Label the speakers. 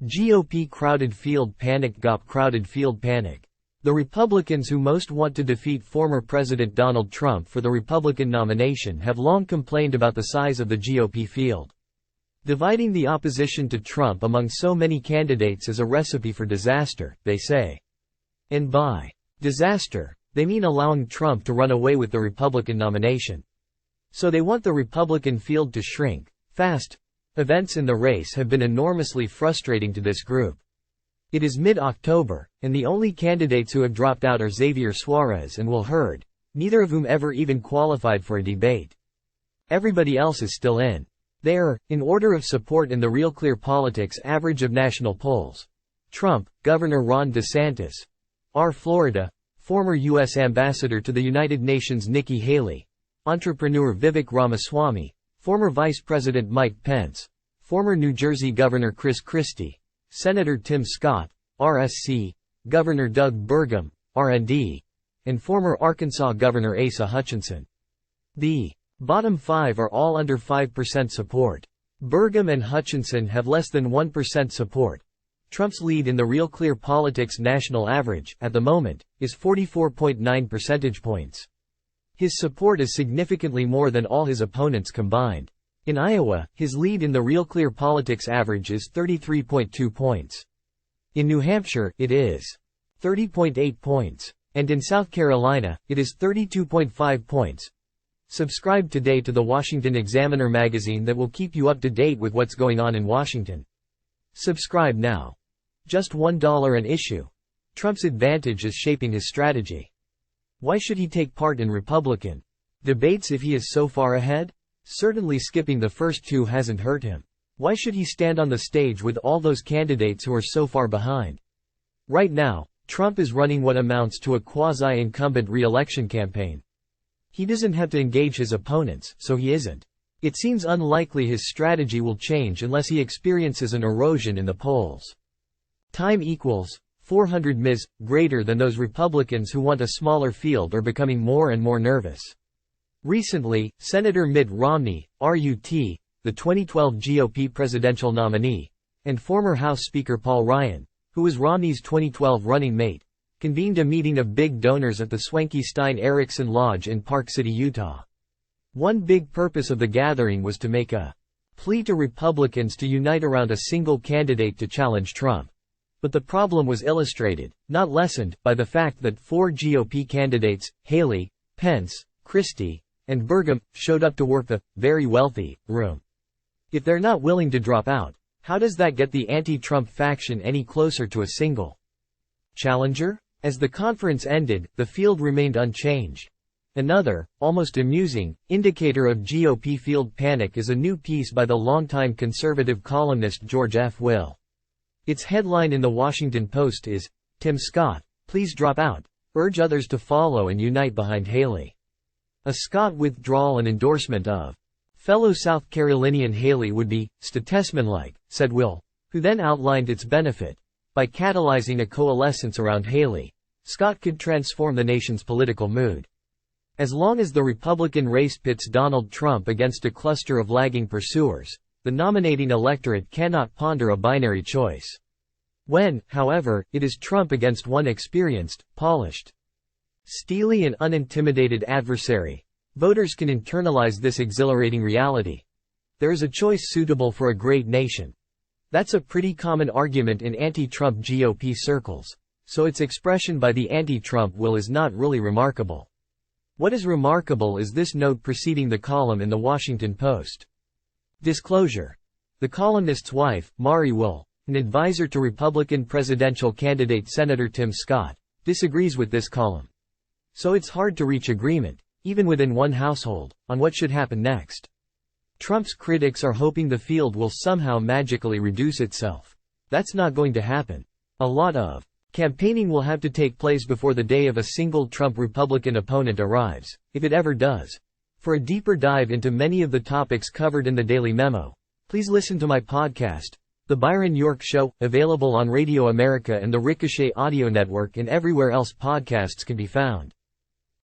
Speaker 1: GOP crowded field panic. GOP crowded field panic. The Republicans who most want to defeat former President Donald Trump for the Republican nomination have long complained about the size of the GOP field. Dividing the opposition to Trump among so many candidates is a recipe for disaster, they say. And by disaster, they mean allowing Trump to run away with the Republican nomination. So they want the Republican field to shrink fast. Events in the race have been enormously frustrating to this group. It is mid-October, and the only candidates who have dropped out are Xavier Suarez and Hurd, neither of whom ever even qualified for a debate. Everybody else is still in. They are, in order of support in the RealClearPolitics average of national polls: Trump, Governor Ron DeSantis, Florida, former U.S. Ambassador to the United Nations Nikki Haley, entrepreneur Vivek Ramaswamy, former Vice President Mike Pence, former New Jersey Governor Christie, Senator Tim Scott, RSC, Governor Doug Burgum, RND, and former Arkansas Governor Asa Hutchinson. The bottom five are all under 5% support. Burgum and Hutchinson have less than 1% support. Trump's lead in the RealClearPolitics national average, at the moment, is 44.9 percentage points. His support is significantly more than all his opponents combined. In Iowa, his lead in the RealClearPolitics average is 33.2 points. In New Hampshire, it is 30.8 points. And in South Carolina, it is 32.5 points. Subscribe today to the Washington Examiner magazine that will keep you up to date with what's going on in Washington. Subscribe now. Just $1 an issue. Trump's advantage is shaping his strategy. Why should he take part in Republican debates if he is so far ahead? Certainly skipping the first two hasn't hurt him. Why should he stand on the stage with all those candidates who are so far behind? Right now, Trump is running what amounts to a quasi-incumbent re-election campaign. He doesn't have to engage his opponents, so he isn't. It seems unlikely his strategy will change unless he experiences an erosion in the polls. Time equals 400 ms. Greater than those Republicans who want a smaller field are becoming more and more nervous. Recently, Senator Mitt Romney, RUT, the 2012 GOP presidential nominee, and former House Speaker Paul Ryan, who was Romney's 2012 running mate, convened a meeting of big donors at the swanky Stein-Eriksen Lodge in Park City, Utah. One big purpose of the gathering was to make a plea to Republicans to unite around a single candidate to challenge Trump. But the problem was illustrated, not lessened, by the fact that four GOP candidates, Haley, Pence, Christie, and Burgum, showed up to work the very wealthy room. If they're not willing to drop out, how does that get the anti-Trump faction any closer to a single challenger? As the conference ended, the field remained unchanged. Another, almost amusing, indicator of GOP field panic is a new piece by the longtime conservative columnist George F. Will. Its headline in the Washington Post is, "Tim Scott, please drop out, urge others to follow and unite behind Haley." A Scott withdrawal and endorsement of fellow South Carolinian Haley would be statesmanlike, said Will, who then outlined its benefit. By catalyzing a coalescence around Haley, Scott could transform the nation's political mood. As long as the Republican race pits Donald Trump against a cluster of lagging pursuers, the nominating electorate cannot ponder a binary choice. When, however, it is Trump against one experienced, polished, steely and unintimidated adversary, voters can internalize this exhilarating reality. There is a choice suitable for a great nation. That's a pretty common argument in anti-Trump GOP circles, so its expression by the anti-Trump will is not really remarkable. What is remarkable is this note preceding the column in the Washington Post. Disclosure. The columnist's wife, Mari Will, an advisor to Republican presidential candidate Senator Tim Scott, disagrees with this column. So it's hard to reach agreement, even within one household, on what should happen next. Trump's critics are hoping the field will somehow magically reduce itself. That's not going to happen. A lot of campaigning will have to take place before the day of a single Trump Republican opponent arrives, if it ever does. For a deeper dive into many of the topics covered in the Daily Memo, please listen to my podcast, The Byron York Show, available on Radio America and the Ricochet Audio Network and everywhere else podcasts can be found.